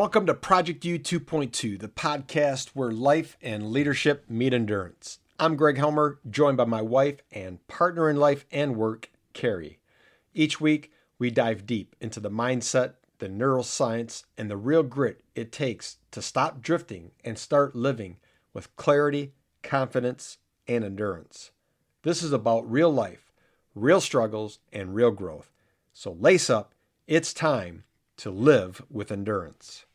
Welcome to Project U 2.2, the podcast where life and leadership meet endurance. I'm Greg Helmer, joined by my wife and partner in life and work, Carrie. Each week, we dive deep into the mindset, the neuroscience, and the real grit it takes to stop drifting and start living with clarity, confidence, and endurance. This is about real life, real struggles, and real growth. So lace up, it's time to live with endurance.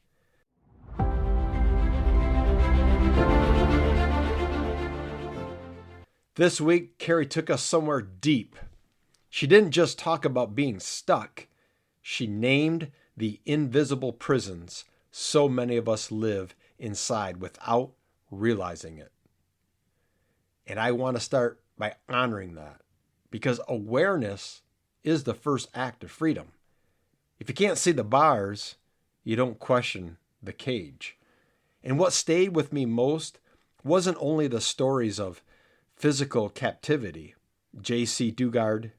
This week, Carrie took us somewhere deep. She didn't just talk about being stuck. She named the invisible prisons so many of us live inside without realizing it. And I want to start by honoring that, because awareness is the first act of freedom. If you can't see the bars, you don't question the cage. And what stayed with me most wasn't only the stories of physical captivity, J.C. Dugard,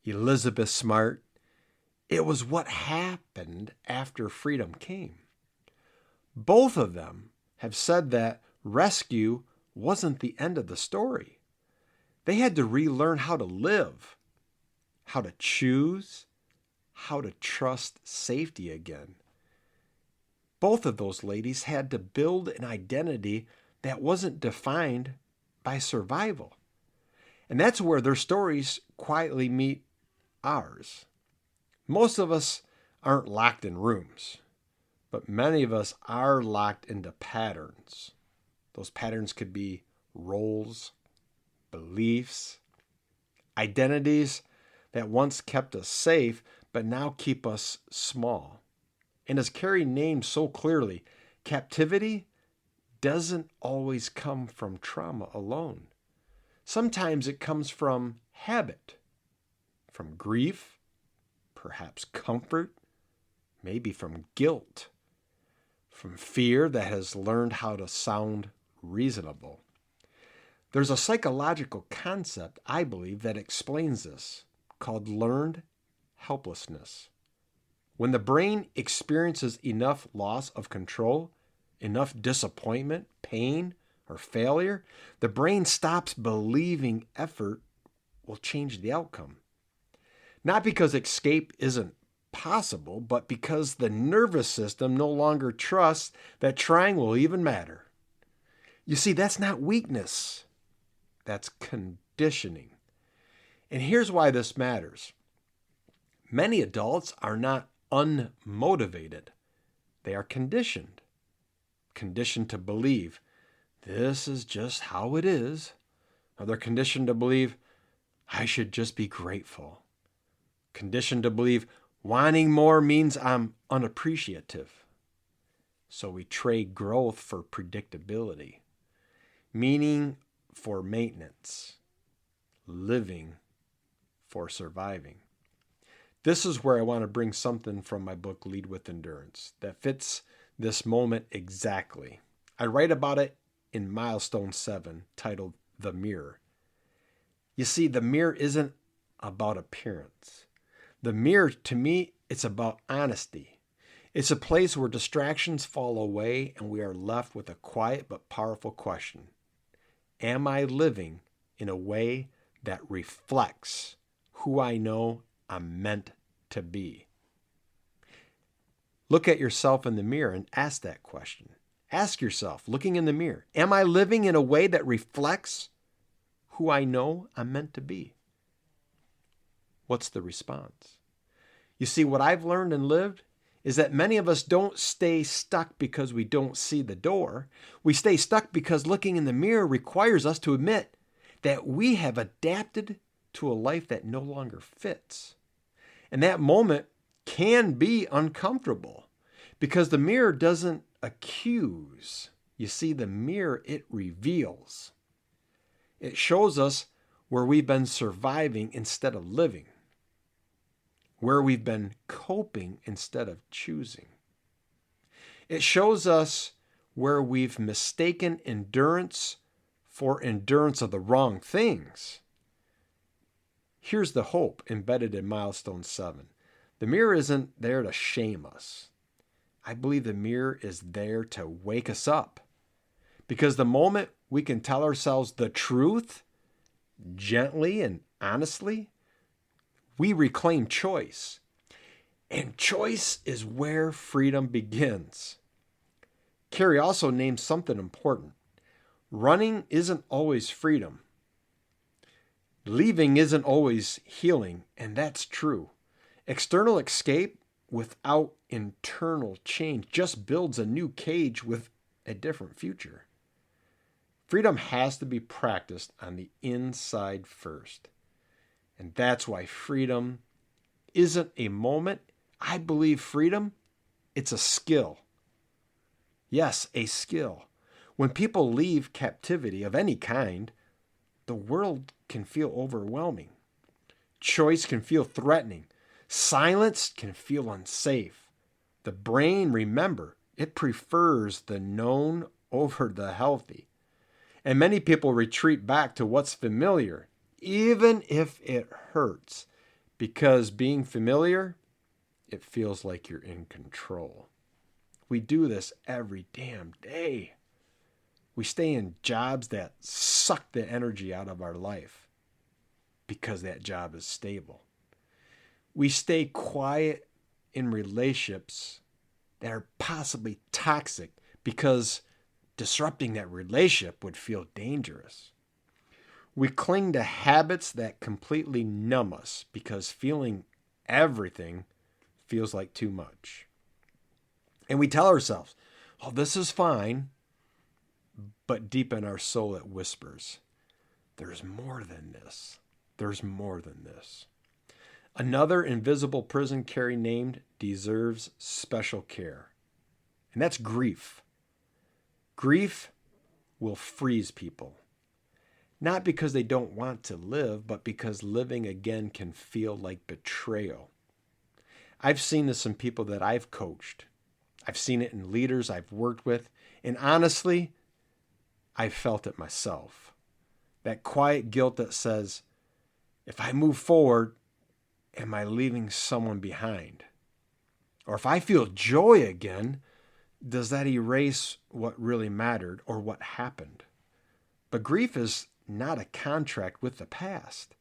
Elizabeth Smart. It was what happened after freedom came. Both of them have said that rescue wasn't the end of the story. They had to relearn how to live, how to choose, how to trust safety again. Both of those ladies had to build an identity that wasn't defined by survival. And that's where their stories quietly meet ours. Most of us aren't locked in rooms, but many of us are locked into patterns. Those patterns could be roles, beliefs, identities that once kept us safe, but now keep us small. And as Carrie named so clearly, captivity doesn't always come from trauma alone. Sometimes it comes from habit, from grief, perhaps comfort, maybe from guilt, from fear that has learned how to sound reasonable. There's a psychological concept, I believe, that explains this, called learned helplessness. When the brain experiences enough loss of control, enough disappointment, pain, or failure, the brain stops believing effort will change the outcome. Not because escape isn't possible, but because the nervous system no longer trusts that trying will even matter. You see, that's not weakness. That's conditioning. And here's why this matters. Many adults are not unmotivated. They are conditioned. Conditioned to believe this is just how it is. Or they're conditioned to believe I should just be grateful. Conditioned to believe wanting more means I'm unappreciative. So we trade growth for predictability, meaning for maintenance, living for surviving. This is where I want to bring something from my book, Lead with Endurance, that fits this moment exactly. I write about it in Milestone 7, titled The Mirror. You see, the mirror isn't about appearance. The mirror, to me, it's about honesty. It's a place where distractions fall away and we are left with a quiet but powerful question. Am I living in a way that reflects who I know I'm meant to be? Look at yourself in the mirror and ask that question. Ask yourself, looking in the mirror, am I living in a way that reflects who I know I'm meant to be? What's the response? You see, what I've learned and lived is that many of us don't stay stuck because we don't see the door. We stay stuck because looking in the mirror requires us to admit that we have adapted to a life that no longer fits. And that moment can be uncomfortable because the mirror doesn't accuse. You see, the mirror, it reveals. It shows us where we've been surviving instead of living, where we've been coping instead of choosing. It shows us where we've mistaken endurance for endurance of the wrong things. Here's the hope embedded in Milestone 7. The mirror isn't there to shame us. I believe the mirror is there to wake us up. Because the moment we can tell ourselves the truth, gently and honestly, we reclaim choice. And choice is where freedom begins. Carrie also named something important. Running isn't always freedom. Leaving isn't always healing, and that's true. External escape without internal change just builds a new cage with a different future. Freedom has to be practiced on the inside first. And that's why freedom isn't a moment. I believe freedom, it's a skill. Yes, a skill. When people leave captivity of any kind, the world can feel overwhelming. Choice can feel threatening. Silence can feel unsafe. The brain, remember, it prefers the known over the healthy. And many people retreat back to what's familiar, even if it hurts, because being familiar, it feels like you're in control. We do this every damn day. We stay in jobs that suck the energy out of our life because that job is stable. We stay quiet in relationships that are possibly toxic because disrupting that relationship would feel dangerous. We cling to habits that completely numb us because feeling everything feels like too much. And we tell ourselves, oh, this is fine. But deep in our soul, it whispers, there's more than this. There's more than this. Another invisible prison Carrie named deserves special care. And that's grief. Grief will freeze people. Not because they don't want to live, but because living again can feel like betrayal. I've seen this in people that I've coached. I've seen it in leaders I've worked with. And honestly, I've felt it myself. That quiet guilt that says, if I move forward, am I leaving someone behind? Or if I feel joy again, does that erase what really mattered or what happened? But grief is not a contract with the past.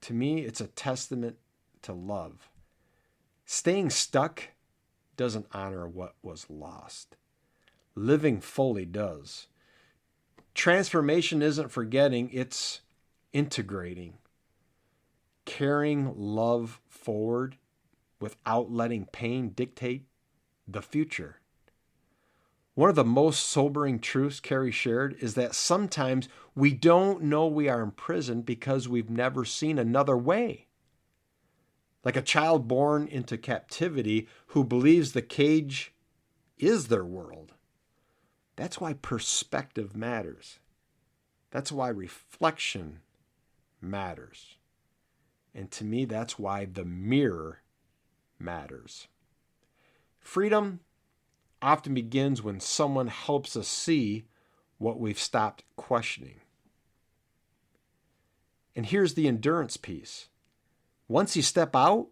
To me, it's a testament to love. Staying stuck doesn't honor what was lost. Living fully does. Transformation isn't forgetting, it's integrating. Carrying love forward without letting pain dictate the future. One of the most sobering truths Carrie shared is that sometimes we don't know we are imprisoned because we've never seen another way. Like a child born into captivity who believes the cage is their world. That's why perspective matters. That's why reflection matters. And to me, that's why the mirror matters. Freedom often begins when someone helps us see what we've stopped questioning. And here's the endurance piece. Once you step out,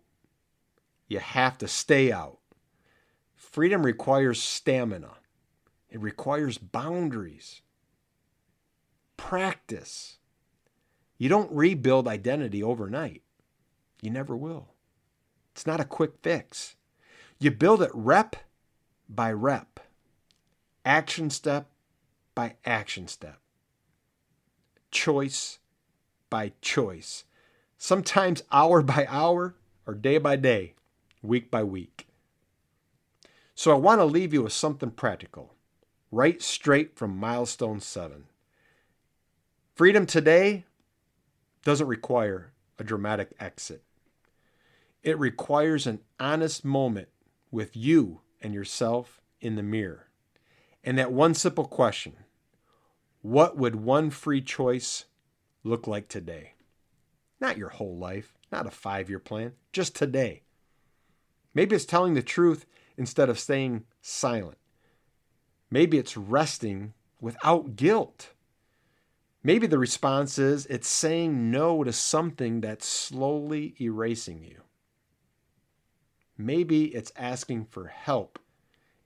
you have to stay out. Freedom requires stamina. It requires boundaries, practice. You don't rebuild identity overnight. You never will. It's not a quick fix. You build it rep by rep, action step by action step, choice by choice, sometimes hour by hour or day by day, week by week. So I want to leave you with something practical, right straight from Milestone 7. Freedom today doesn't require a dramatic exit. It requires an honest moment with you and yourself in the mirror. And that one simple question, what would one free choice look like today? Not your whole life, not a 5-year plan, just today. Maybe it's telling the truth instead of staying silent. Maybe it's resting without guilt. Maybe the response is it's saying no to something that's slowly erasing you. Maybe it's asking for help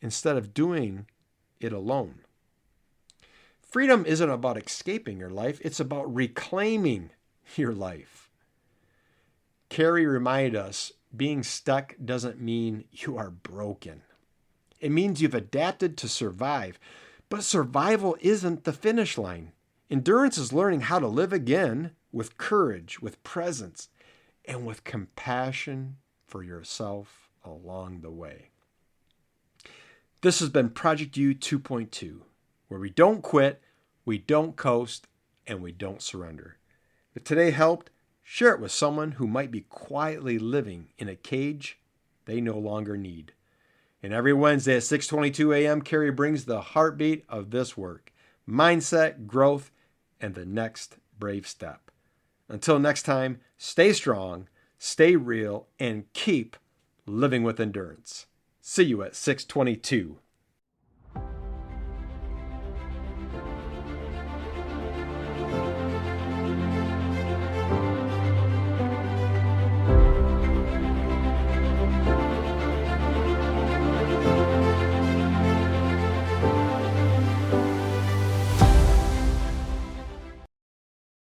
instead of doing it alone. Freedom isn't about escaping your life, it's about reclaiming your life. Carrie reminded us being stuck doesn't mean you are broken. It means you've adapted to survive. But survival isn't the finish line. Endurance is learning how to live again with courage, with presence, and with compassion for yourself along the way. This has been Project U 2.2, where we don't quit, we don't coast, and we don't surrender. If today helped, share it with someone who might be quietly living in a cage they no longer need. And every Wednesday at 6:22 a.m., Carrie brings the heartbeat of this work, mindset, growth, and the next brave step. Until next time, stay strong, stay real, and keep living with endurance. See you at 6:22.